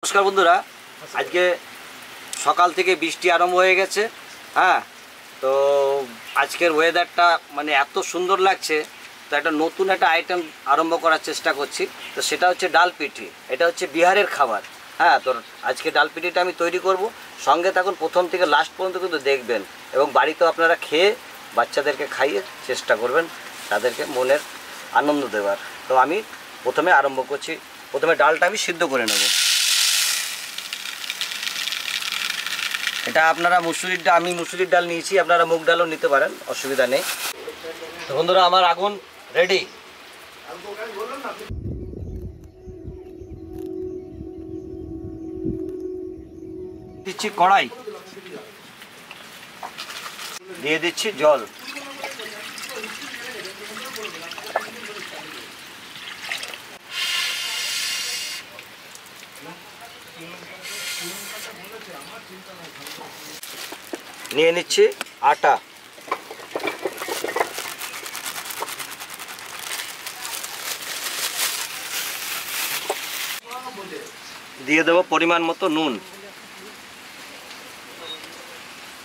नमस्कार बंधुरा आज के सकाल থেকে বৃষ্টি आरम्भ হয়ে গেছে। হ্যাঁ, তো আজকের ওয়েদারটা মানে এত সুন্দর লাগছে, তো একটা নতুন একটা আইটেম আরম্ভ করার চেষ্টা করছি। তো সেটা হচ্ছে ডাল পিঠি। এটা হচ্ছে বিহারের খাবার। হ্যাঁ, তো আজকে ডাল পিঠিটা আমি তৈরি করব। সঙ্গে থাকুন, প্রথম থেকে লাস্ট পর্যন্ত কিন্তু দেখবেন, এবং বাড়িতেও আপনারা খেয়ে বাচ্চাদেরকে খাইয়ে চেষ্টা করবেন তাদেরকে মনের আনন্দ দেওয়ার। তো আমি প্রথমে আরম্ভ করছি। প্রথমে ডালটা আমি সিদ্ধ করে নেব। এটা আপনারা মুসুরির ডাল, আমি মুসুরির ডাল নিয়েছি, আপনারা মুগ ডালও নিতে পারেন, অসুবিধা নেই। তো বন্ধুরা আমার আগুন রেডি। দিচ্ছি কড়াই, দিয়ে দিচ্ছি জল, নিয়ে নিচ্ছি আটা, দিয়ে দেবো পরিমাণ মতো নুন,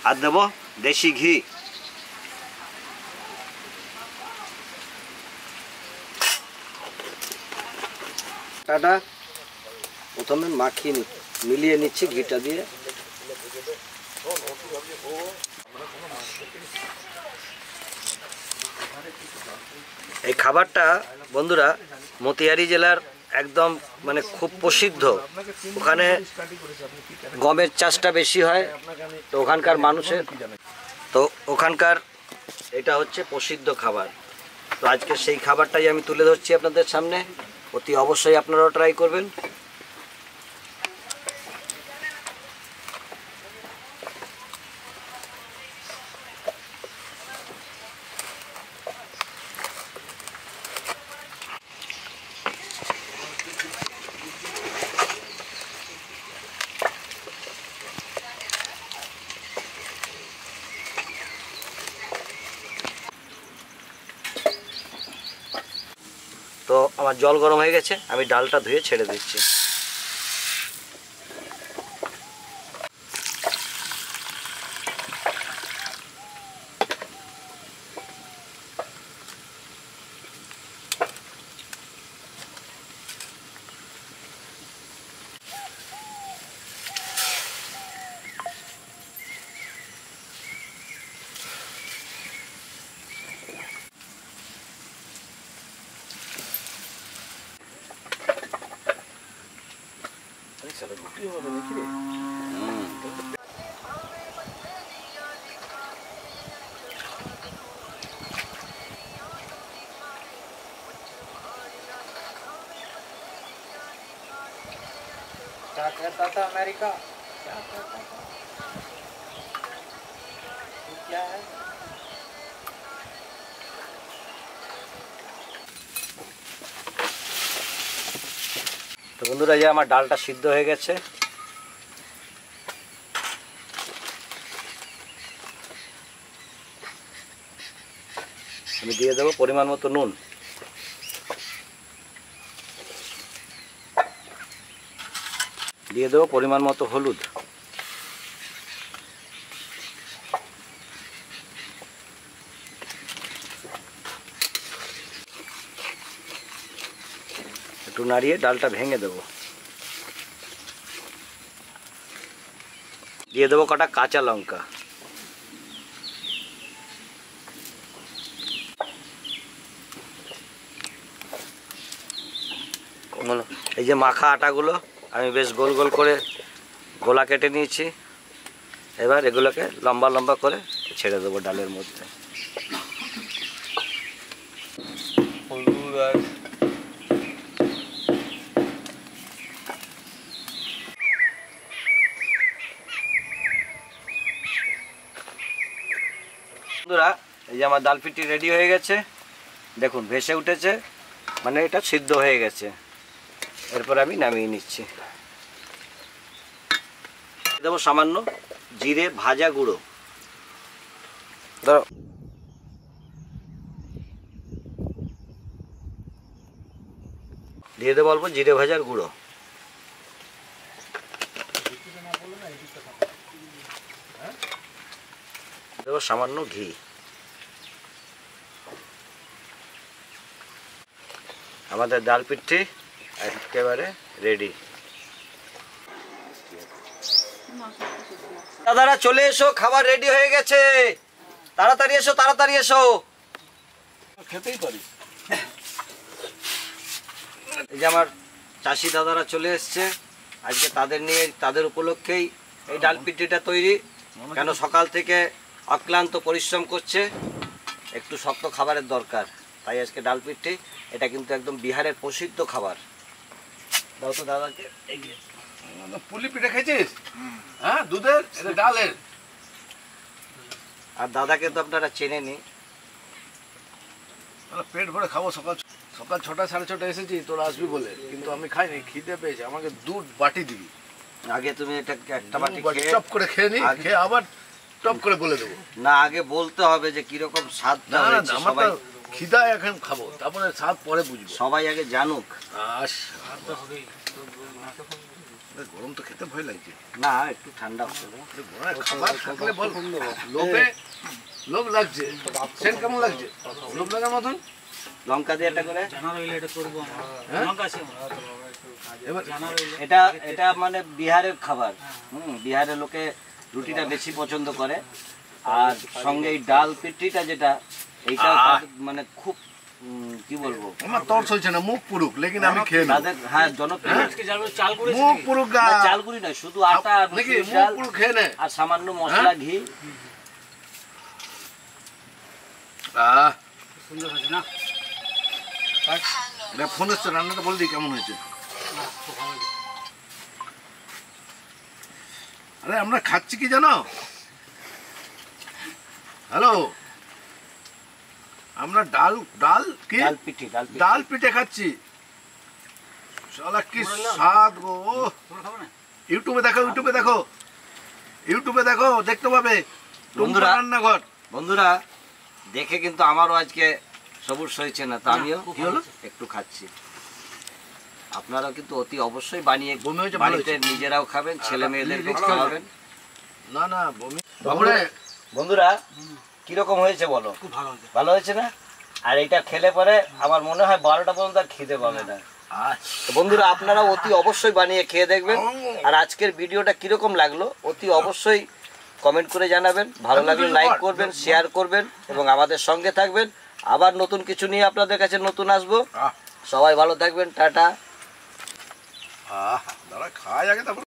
আর দেবো দেশি ঘি। আটাটা প্রথমে মাখিয়ে মিলিয়ে নিচ্ছি ঘিটা দিয়ে। এই খাবারটা বন্ধুরা মতিহারি জেলার একদম মানে খুব প্রসিদ্ধ। ওখানে গমের চাষটা বেশি হয়, তো ওখানকার মানুষের, তো ওখানকার এটা হচ্ছে প্রসিদ্ধ খাবার। তো আজকে সেই খাবারটাই আমি তুলে ধরছি আপনাদের সামনে। অতি অবশ্যই আপনারাও ট্রাই করবেন। তো আমার জল গরম হয়ে গেছে, আমি ডালটা ধুয়ে ছেড়ে দিচ্ছি। क्या कहता था अमेरिका, क्या कहता था, क्या है? তো বন্ধুরা, যে আমার ডালটা সিদ্ধ হয়ে গেছে, আমি দিয়ে দেবো পরিমাণ মতো নুন, দিয়ে দেবো পরিমাণ মতো হলুদ, একটু নাড়িয়ে ডালটা ভেঙে দেবো, দিয়ে দেবো কটা কাঁচা লঙ্কা, এই যে মাখা আটাগুলো আমি বেশ গোল গোল করে গোলা কেটে নিয়েছি। এবার এগুলোকে লম্বা লম্বা করে ছেড়ে দেবো ডালের মধ্যে। বন্ধুরা, এই যে আমার ডাল পিঠি রেডি হয়ে গেছে, দেখুন ভেসে উঠেছে, মানে এটা সিদ্ধ হয়ে গেছে। এরপর আমি নামিয়ে নিচ্ছি। দেবো সামান্য জিরে ভাজা গুঁড়ো, ধরো দিয়ে দেবো অল্প জিরে ভাজার গুঁড়ো, দেবো সামান্য ঘি। আমাদের ডাল পিঠি একেবারে রেডি। দাদারা চলে এসো, খাবার রেডি হয়ে গেছে, তাড়াতাড়ি এসো, তাড়াতাড়ি এসো। খেতেই পারি। এই যে আমার চাষি দাদারা চলে এসছে, আজকে তাদের নিয়ে, তাদের উপলক্ষেই এই ডাল পিঠিটা তৈরি। কেন সকাল থেকে অক্লান্ত পরিশ্রম করছে, একটু শক্ত খাবারের দরকার, তাই আজকে ডাল পিঠি। এটা কিন্তু একদম বিহারের প্রসিদ্ধ খাবার। দাও তো দাদাকে। পুলি পিঠে খেয়েছিস? হ্যাঁ, দুধের, এটা ডালের। আর দাদাকে তো আপনারা চেনেনি। পেট ভরে খাবো। সকাল 6টা 6:30 এসেছি তোরা আসবি বলে, কিন্তু আমি খাইনি, খিদে পেয়েছে। আমাকে দুধ বাটি দিবি। আগে তুমি এটা একটা বাটি খেয়ে টপ করে খেয়ে নি, খেয়ে আবার টপ করে বলে দেবো। না, আগে বলতে হবে যে কিরকম স্বাদটা হয়েছে। আমার সবাই খিদা এখন খাবো, তারপরে স্বাদ পরে বুঝবো। সবাই আগে জানুক। গরম তো খেতে ভয় লাগছে। না, একটু ঠান্ডা হচ্ছে। খাবার থাকলে বল, লোভে লোভ লাগছে। সেন্ট কেমন লাগছে? লোভ লাগার মতন। লঙ্কা দিয়ে একটা করে। এবার এটা এটা মানে বিহারের খাবার। বিহারের লোকে রুটিটা বেশি পছন্দ করে। আর সঙ্গে এই ডাল পিঠিটা যেটা, এইটা মানে খুব কি বলবো, আমার তর চলছে না, মুখ পুরুক, লেকিন আমি খেয়ে নেব। তাদের হ্যাঁ জনপ্রিয়। মুখ পুরুক না, চালগুড়ি নয়, শুধু আটা আর নাকি মুসুরির মুখ ডাল পুরুক খেয়ে নে। আর সামান্য মশলা, ঘি। সুন্দর হয়েছে না? এটা ফোন এসছে, রান্নাটা বল দিই কেমন হয়েছে। আরে আমরা খাচ্ছি কি জানো? হ্যালো, আমরা ডাল ডাল কি ডাল পিঠি, ডাল পিঠে খাচ্ছি। শালা কি স্বাদ গো! ইউটিউবে দেখো, ইউটিউবে দেখো, ইউটিউবে দেখো, দেখতে পাবে বন্ধুরা। রান্নাঘর। বন্ধুরা দেখে কিন্তু আমারও আজকে সবুজ হয়েছে না, তো আমিও কি হলো? একটু খাচ্ছি। আপনারা কিন্তু অতি অবশ্যই বানিয়ে বমি হয়েছে, ভালো বাড়িতে হয়েছে। নিজেরাও খাবেন, ছেলে মেয়েদেরকে ভালো খাওয়াবেন। না না বমি। বন্ধুরা, বন্ধুরা কিরকম হয়েছে বলো? খুব ভালো হয়েছে। ভালো হয়েছে না? আর এটা খেলে পরে আমার মনে হয় 12টা পর্যন্ত আর খিদে পাবে না। তো বন্ধুরা আপনারা অতি অবশ্যই বানিয়ে খেয়ে দেখবেন। আর আজকের ভিডিওটা কিরকম লাগলো অতি অবশ্যই কমেন্ট করে জানাবেন। ভালো লাগলে লাইক করবেন, শেয়ার করবেন এবং আমাদের সঙ্গে থাকবেন। আবার নতুন কিছু নিয়ে আপনাদের কাছে নতুন আসবো। সবাই ভালো থাকবেন, টাটা। দাঁড়া খাই আগে, তারপর